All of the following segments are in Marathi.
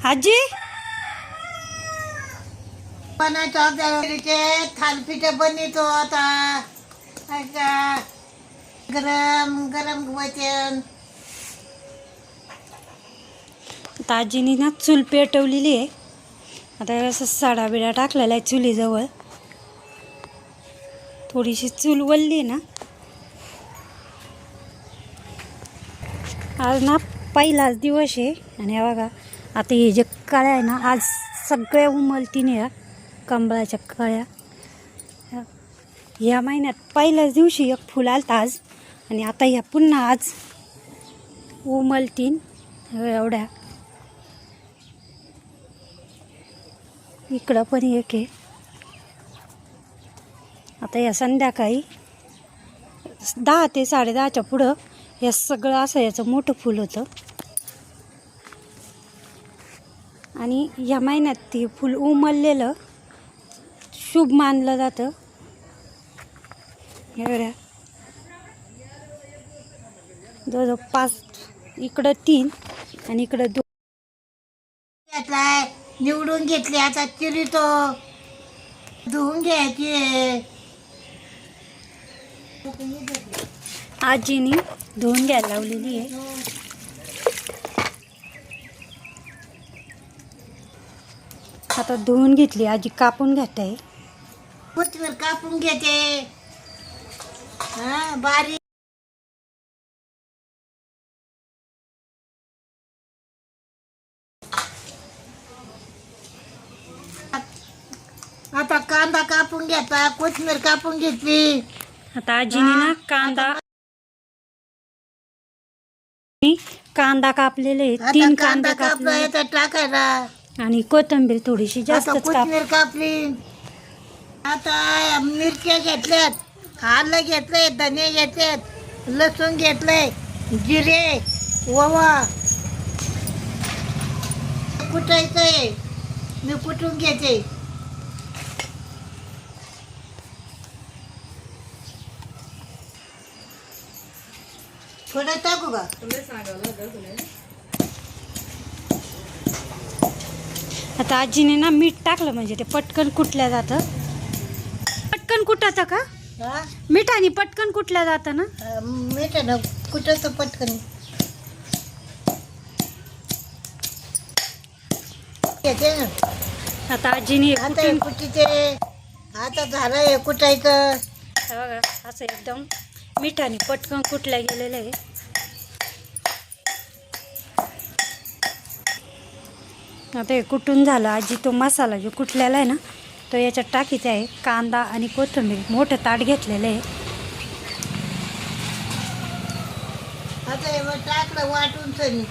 आजी थालपीठ बनवतो आता गरम गरम वचन. आता आजीनी ना चूल पेटवलेली आहे. आता असं साडा बिडा टाकलेला आहे चुलीजवळ. थोडीशी चूल वल्ली ना. आज ना पहिलाच दिवस आहे आणि बघा आता हे जे कळ्या आहे ना आज सगळ्या उमलतीने या कंबळाच्या कळ्या. या महिन्यात पहिल्याच दिवशी एक फुल आलं आज आणि आता ह्या पुन्हा आज उमलतीन एवढ्या. इकडं पण एक आहे. आता या संध्याकाळी 10 ते 10:30च्या पुढं हे सगळं असं याचं मोठं फुल होतं आणि या महिन्यात ते फुल उमललेलं शुभ मानलं जातं. एवढ्या जवळजवळ 5 इकडं 3 आणि इकडं 2 घेतलाय. निवडून घेतली आता चिरितो धुवून घ्यायची. आजीनी धुवून घ्यायला लावलेली आहे. आता धुवून घेतली आजी कापून घेत आहे. कोथिंबीर कापून घेते बारीक. आता कांदा कापून घेता कोथिंबीर कापून घेतली. आता आजीने ना कांदा कापलेले 3 कांदा कापला कापले टाकायला आणि कोथिंबीर थोडीशी जास्त कोथिंबीर कापली. आता मिरच्या घेतल्यात, आलं घेतलंय, धने घेतलेत, लसूण घेतलंय, जिरे, ओवा कुटायचंय. मी कुटून घेते. थोडं टाकू का? आता आजीने ना मीठ टाकलं म्हणजे ते पटकन कुटल्या जातं. पटकन कुटायचं का? मिठाने पटकन कुटल्या जातं ना. मिठानं कुठं पटकन घेते ना. आता आजीने आता कुटीचे आता झालं कुटायचं. बघा असं एकदम मिठाने पटकन कुटल्या गेलेलं आहे. आता हे कुटून झालं. आजी तो मसाला जो कुटलेला आहे ना तो याच्यात टाकीचा आहे. कांदा आणि कोथिंबीर मोठं ताट घेतलेलं आहे. आता हे टाकलं वाटून सनी.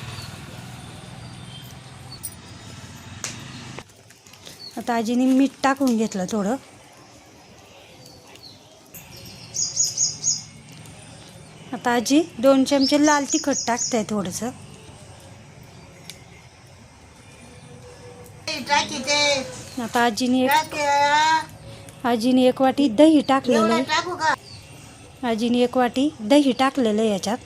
आता आजीने मीठ टाकून घेतलं थोडं. आता आजी 2 चमचे लाल तिखट टाकताय थोडंसं. आता आजीने 1 वाटी दही टाकलेलं आहे. टाकू का? आजीने 1 वाटी दही टाकलेलं आहे याच्यात.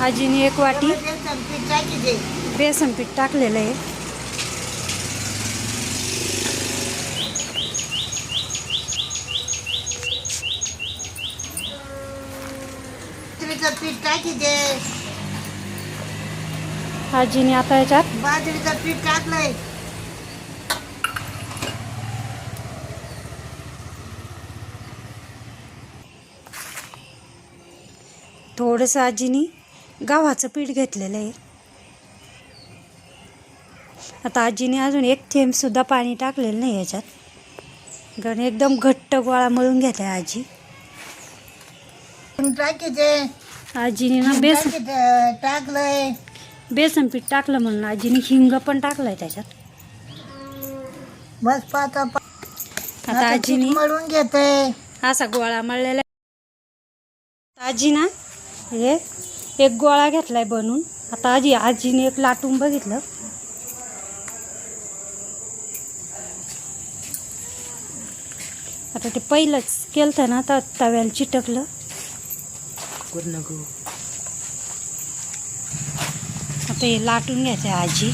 आजीने 1 वाटी बेसन पीठ टाकलेलं आहे. पीठ टाकी दे. आजीने आता याच्यात बाजरीचं पीठ टाकलंय. थोडंसं आजीने गव्हाचं पीठ घेतलेलं आहे. आता आजीने अजून 1 थेंब सुद्धा पाणी टाकलेलं नाही याच्यात. कारण एकदम घट्ट गोळा मळून घेतला आजी. आजीने ना टाकलंय बेसन पीठ टाकलं म्हणून आजीने हिंग पण टाकलाय त्याच्यात. बस आता आजीने मळून घेते असा गोळा मळलेला. आजी ना हे 1 गोळा घेतलाय बनवून. आता आजीने 1 लाटून बघितलं. आता ते पहिलंच केलं ना तर तव्याला चिटकलं. आता हे लाटून घ्यायचं आहे आजी.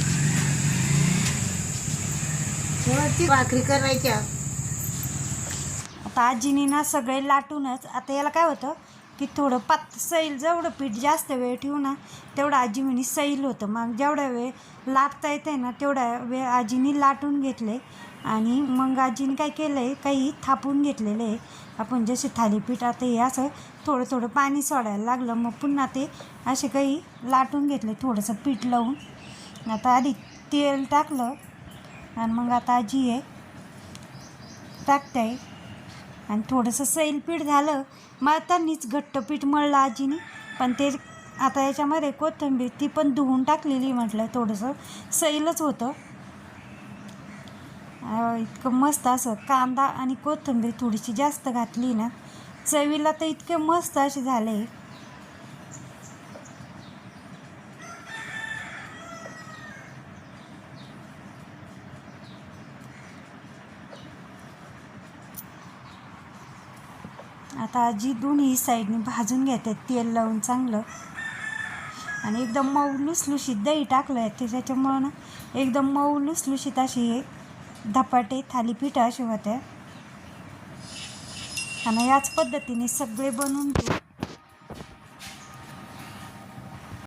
शेवटची भाकरी करायच्या. आता आजीने ना सगळे लाटूनच, आता याला काय होतं की थोडं सैल, जेवढं पीठ जास्त वेळ ठेवू ना तेवढं आजी म्हणे सैल होतं. मग जेवढा वेळ लाटता येते ना तेवढा वेळ आजीने लाटून घेतले. आणि मग आजीने काय केलं आहे, काही थापून घेतलेलं आहे. आपण जसे थालीपीठ, आता हे असं थोडं थोडं पाणी सोडायला लागलं, मग पुन्हा ते असे काही लाटून घेतले थोडंसं पीठ लावून. आता आधी तेल टाकलं आणि मग आता आजी हे टाकते आहे. आणि थोडंसं सैल पीठ झालं, मळतानीच घट्ट पीठ मळलं आजीने. पण ते आता याच्यामध्ये कोथिंबीर ती पण धुवून टाकलेली, म्हटलं थोडंसं सैलच होतं. इतकं मस्त असं कांदा आणि कोथिंबीर थोडीशी जास्त घातली ना, चवीला तर इतके मस्त असे झाले. आता आजी दोन्ही साईडने भाजून घेते तेल लावून चांगलं. आणि एकदम मऊ लुसलुशीत दही टाकलं आहे त्याच्यामुळं ना एकदम मऊ लुसलुशीत अशी हे धपाटे थालीपीठ असे होते. आणि याच पद्धतीने सगळे बनवून घेऊ.